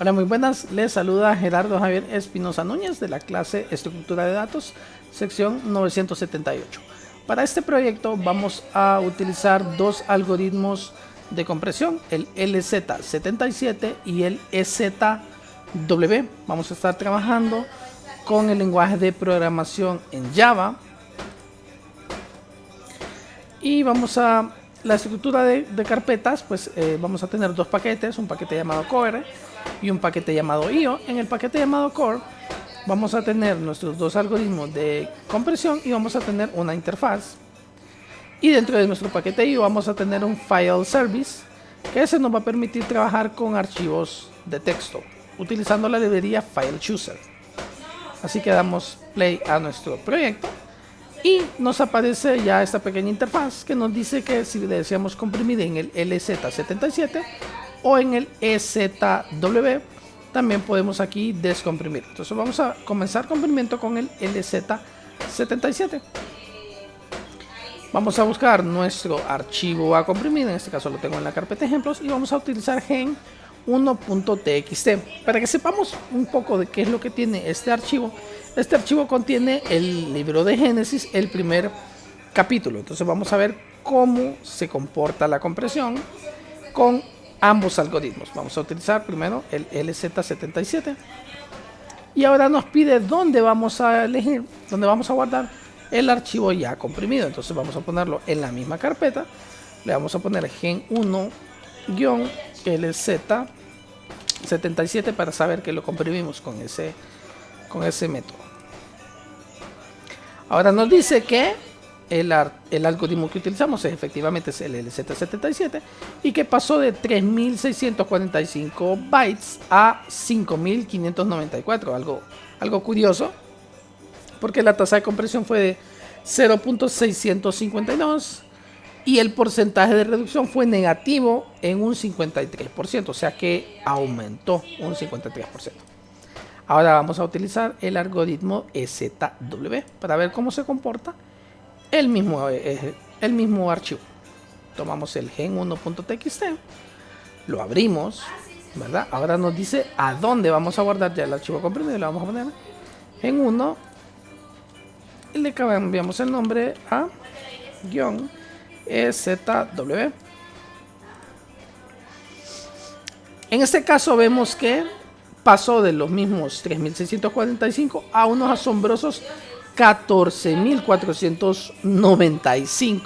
Hola, muy buenas. Les saluda Gerardo Javier Espinosa Núñez de la clase Estructura de Datos, sección 978. Para este proyecto vamos a utilizar dos algoritmos de compresión, el LZ77 y el EZW. Vamos a estar trabajando con el lenguaje de programación en Java. Y vamos a la estructura de carpetas, pues vamos a tener dos paquetes, un paquete llamado core y un paquete llamado IO. En el paquete llamado core vamos a tener nuestros dos algoritmos de compresión y vamos a tener una interfaz. Y dentro de nuestro paquete IO vamos a tener un file service, que ese nos va a permitir trabajar con archivos de texto utilizando la librería file chooser. Así que damos play a nuestro proyecto y nos aparece ya esta pequeña interfaz que nos dice que si deseamos comprimir en el LZ77 o en el EZW, también podemos aquí descomprimir. Entonces vamos a comenzar comprimiendo con el LZ77. Vamos a buscar nuestro archivo a comprimir, en este caso lo tengo en la carpeta ejemplos, y vamos a utilizar gen1.txt. Para que sepamos un poco de qué es lo que tiene este archivo contiene el libro de Génesis, el primer capítulo. Entonces vamos a ver cómo se comporta la compresión con ambos algoritmos. Vamos a utilizar primero el LZ77 y ahora nos pide dónde vamos a elegir, dónde vamos a guardar el archivo ya comprimido. Entonces vamos a ponerlo en la misma carpeta, le vamos a poner gen1-lz77 para saber que lo comprimimos con ese método. Ahora nos dice que el algoritmo que utilizamos efectivamente es el LZ77 y que pasó de 3645 bytes a 5594, algo curioso, porque la tasa de compresión fue de 0.652 y el porcentaje de reducción fue negativo en un 53%, o sea que aumentó un 53%. Ahora vamos a utilizar el algoritmo EZW para ver cómo se comporta el mismo archivo. Tomamos el gen1.txt, lo abrimos, ¿verdad? Ahora nos dice a dónde vamos a guardar ya el archivo comprimido. Le vamos a poner gen1 y le cambiamos el nombre a -EZW. En este caso vemos que pasó de los mismos 3645 a unos asombrosos 14.495,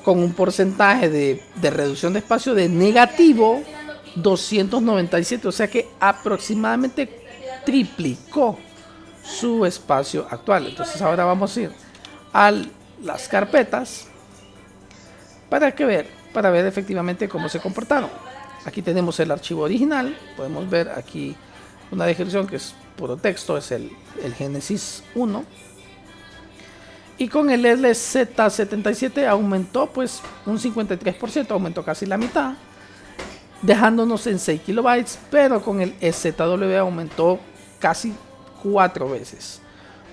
con un porcentaje de reducción de espacio de negativo 297, o sea que aproximadamente triplicó su espacio actual. Entonces ahora vamos a ir a las carpetas para ver efectivamente cómo se comportaron. Aquí tenemos el archivo original, podemos ver aquí una descripción que es puro texto, es el Génesis 1. Y con el LZ77 aumentó pues un 53%, aumentó casi la mitad, dejándonos en 6 kilobytes, pero con el EZW aumentó casi 4 veces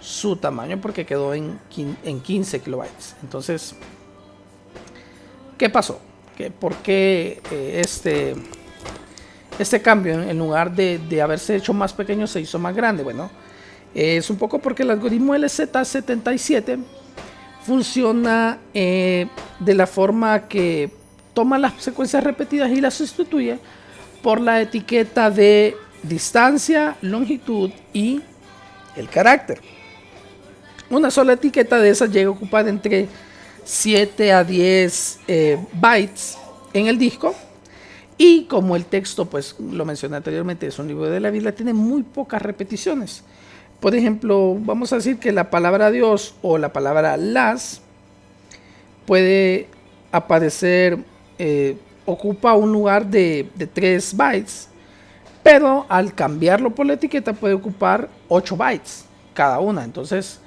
su tamaño porque quedó en 15 kilobytes. Entonces, ¿qué pasó? ¿Por qué este cambio, en lugar de haberse hecho más pequeño, se hizo más grande? Bueno, es un poco porque el algoritmo LZ77 funciona de la forma que toma las secuencias repetidas y las sustituye por la etiqueta de distancia, longitud y el carácter. Una sola etiqueta de esas llega a ocupar entre 7 a 10 bytes en el disco, y como el texto, pues lo mencioné anteriormente, es un libro de la Biblia, tiene muy pocas repeticiones. Por ejemplo, vamos a decir que la palabra Dios o la palabra las puede aparecer, ocupa un lugar de 3 bytes, pero al cambiarlo por la etiqueta puede ocupar 8 bytes cada una. Entonces,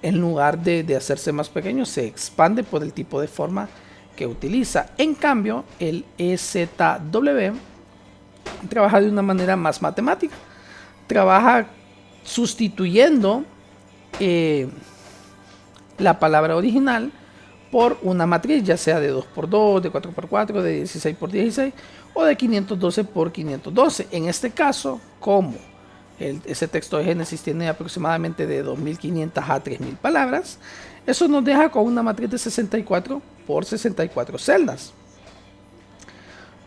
en lugar de hacerse más pequeño, se expande por el tipo de forma que utiliza. En cambio, el EZW trabaja de una manera más matemática. Trabaja sustituyendo la palabra original por una matriz, ya sea de 2 por 2, de 4 por 4, de 16 por 16 o de 512 por 512. En este caso, como ese texto de Génesis tiene aproximadamente de 2.500 a 3.000 palabras, eso nos deja con una matriz de 64 por 64 celdas.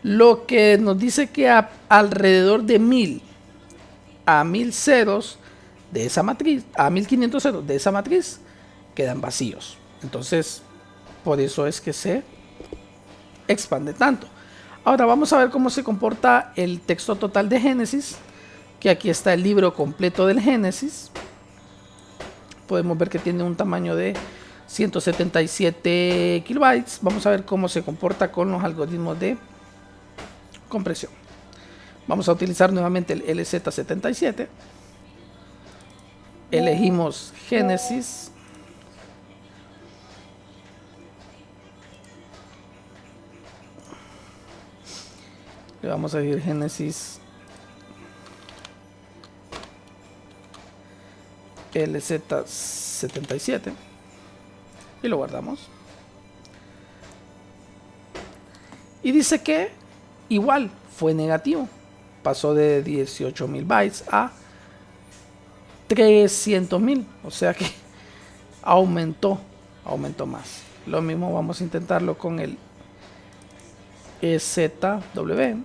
Lo que nos dice que alrededor de 1.000 a 1.000 ceros de esa matriz, a 1.500 ceros de esa matriz, quedan vacíos. Entonces, por eso es que se expande tanto. Ahora vamos a ver cómo se comporta el texto total de Génesis, que aquí está el libro completo del Génesis. Podemos ver que tiene un tamaño de 177 kilobytes. Vamos a ver cómo se comporta con los algoritmos de compresión. Vamos a utilizar nuevamente el LZ77. Elegimos Génesis. Le vamos a decir Génesis LZ77 y lo guardamos. Y dice que igual fue negativo, pasó de 18.000 bytes a 300.000, o sea que aumentó más. Lo mismo vamos a intentarlo con el EZW.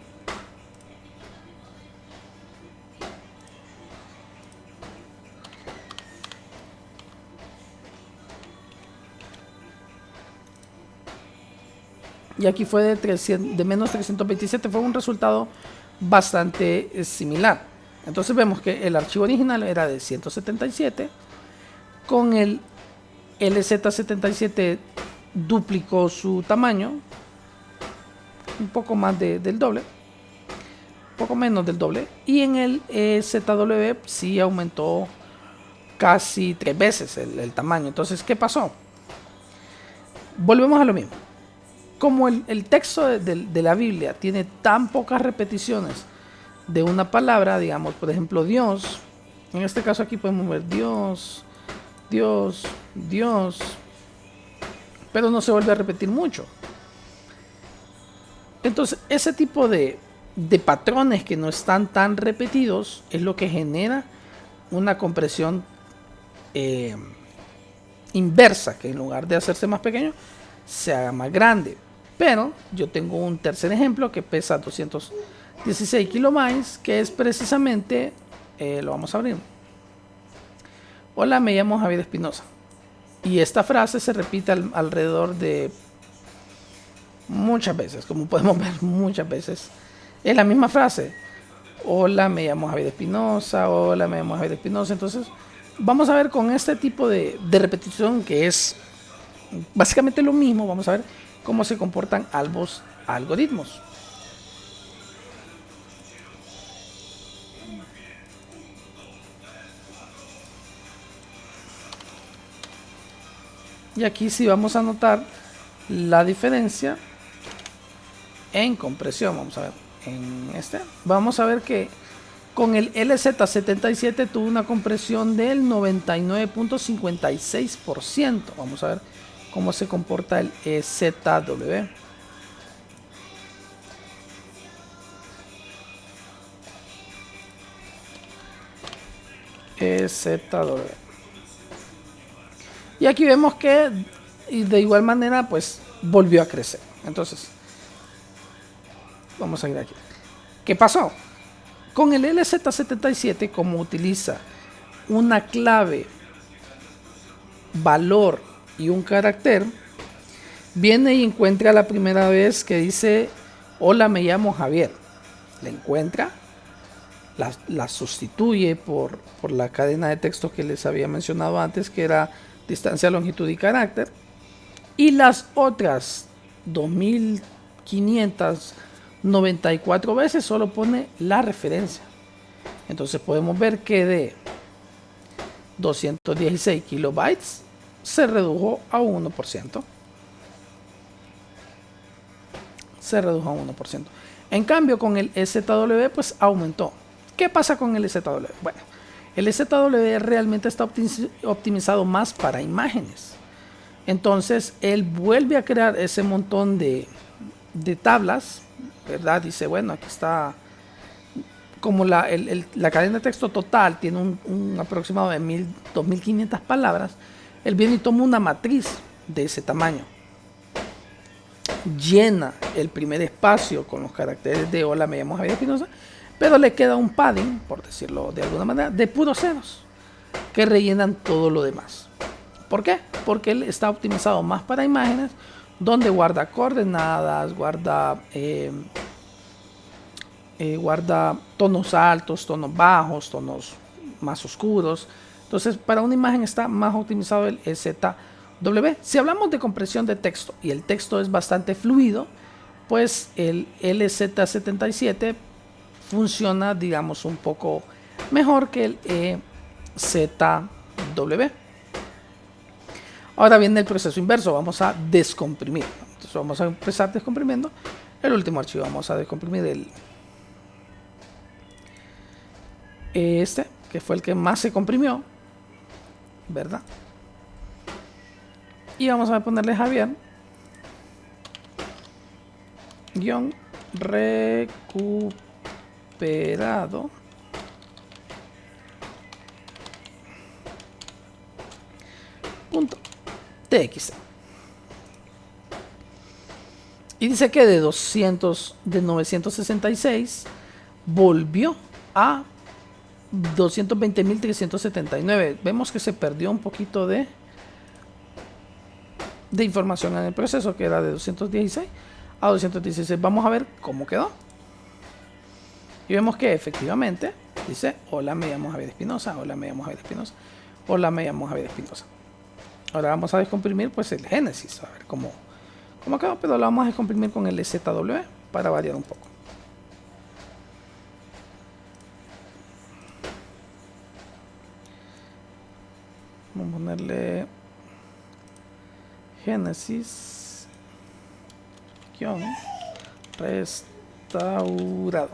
Y aquí fue de menos 327, fue un resultado bastante similar. Entonces vemos que el archivo original era de 177, con el LZ77 duplicó su tamaño, un poco más del doble, poco menos del doble, y en el ZW sí aumentó casi 3 veces el tamaño. Entonces, ¿qué pasó? Volvemos a lo mismo. Como el texto de la Biblia tiene tan pocas repeticiones de una palabra, digamos, por ejemplo, Dios, en este caso aquí podemos ver Dios, Dios, Dios, pero no se vuelve a repetir mucho. Entonces, ese tipo de patrones que no están tan repetidos es lo que genera una compresión inversa, que en lugar de hacerse más pequeño, se haga más grande. Pero yo tengo un tercer ejemplo que pesa 216 kilobytes, que es precisamente, lo vamos a abrir. Hola, me llamo Javier Espinosa. Y esta frase se repite alrededor de muchas veces, como podemos ver, muchas veces. Es la misma frase. Hola, me llamo Javier Espinosa. Hola, me llamo Javier Espinosa. Entonces, vamos a ver con este tipo de repetición, que es básicamente lo mismo. Vamos a ver cómo se comportan ambos algoritmos. Y aquí sí vamos a notar la diferencia en compresión. Vamos a ver en este. Vamos a ver que con el LZ77 tuvo una compresión del 99.56%. Vamos a ver cómo se comporta el EZW. EZW. Y aquí vemos que de igual manera pues volvió a crecer. Entonces, vamos a ir aquí. ¿Qué pasó? Con el LZ77, como utiliza una clave, valor y un carácter, viene y encuentra la primera vez que dice hola, me llamo Javier. La encuentra, la sustituye por la cadena de texto que les había mencionado antes, que era distancia, longitud y carácter, y las otras 2.594 veces solo pone la referencia. Entonces podemos ver que de 216 kilobytes se redujo a 1%. Se redujo a 1%. En cambio, con el EZW pues aumentó. ¿Qué pasa con el EZW? Bueno, el EZW realmente está optimizado más para imágenes. Entonces él vuelve a crear ese montón de tablas, ¿verdad? Dice, bueno, aquí está, como la cadena de texto total tiene un aproximado de 2.500 palabras, él viene y toma una matriz de ese tamaño, llena el primer espacio con los caracteres de hola, me llamo Javier Espinosa, pero le queda un padding, por decirlo de alguna manera, de puros ceros que rellenan todo lo demás. ¿Por qué? Porque él está optimizado más para imágenes, donde guarda coordenadas, guarda tonos altos, tonos bajos, tonos más oscuros. Entonces, para una imagen está más optimizado el ZW. Si hablamos de compresión de texto y el texto es bastante fluido, pues el LZ77 funciona, digamos, un poco mejor que el EZW. Ahora viene el proceso inverso, vamos a descomprimir. Entonces vamos a empezar descomprimiendo el último archivo. Vamos a descomprimir este, que fue el que más se comprimió, ¿verdad? Y vamos a ponerle Javier guión recuperado punto txt. Y dice que de 966 volvió a 220.379. Vemos que se perdió un poquito de información en el proceso, que era de 216 a 216. Vamos a ver cómo quedó. Y vemos que efectivamente dice, hola, me llamo Javier Espinosa, hola, me llamo Javier Espinosa, hola, me llamo Javier Espinosa. Ahora vamos a descomprimir pues el Génesis, a ver cómo quedó, pero lo vamos a descomprimir con el ZW para variar un poco. Vamos a ponerle Génesis guión restaurado.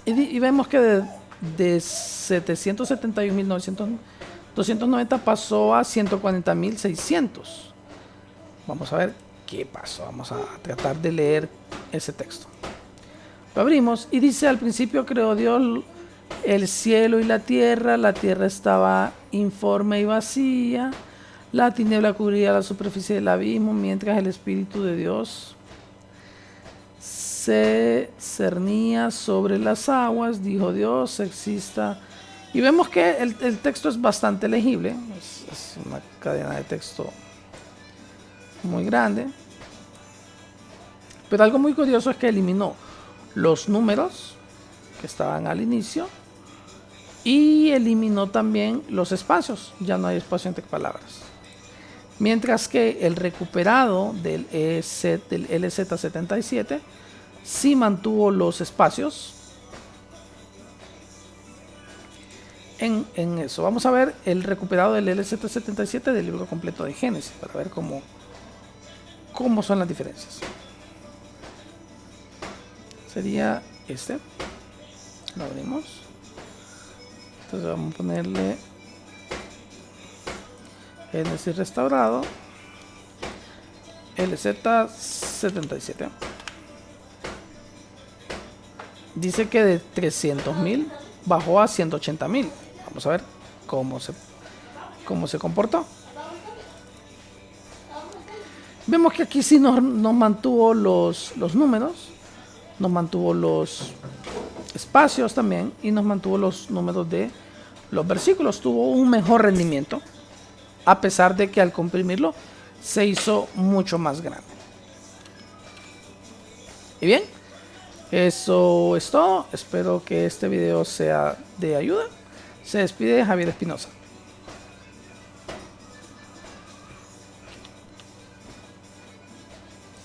Y vemos que de 771.290 pasó a 140.600. Vamos a ver qué pasó. Vamos a tratar de leer ese texto. Lo abrimos y dice: al principio creó Dios el cielo y la tierra estaba informe y vacía, la tiniebla cubría la superficie del abismo, mientras el Espíritu de Dios se cernía sobre las aguas. Dijo Dios, exista. Y vemos que el texto es bastante legible, es una cadena de texto muy grande, pero algo muy curioso es que eliminó los números que estaban al inicio y eliminó también los espacios. Ya no hay espacio entre palabras, mientras que el recuperado del LZ77 sí mantuvo los espacios en eso. Vamos a ver el recuperado del LZ77 del libro completo de Génesis para ver cómo son las diferencias. Sería este. Lo abrimos. Entonces vamos a ponerle Génesis restaurado LZ77. Dice que de 300.000 bajó a 180.000. Vamos a ver cómo se comportó. Vemos que aquí sí nos mantuvo los números, nos mantuvo los espacios también y nos mantuvo los números de los versículos. Tuvo un mejor rendimiento, a pesar de que al comprimirlo se hizo mucho más grande. Y bien, eso es todo. Espero que este video sea de ayuda. Se despide Javier Espinosa.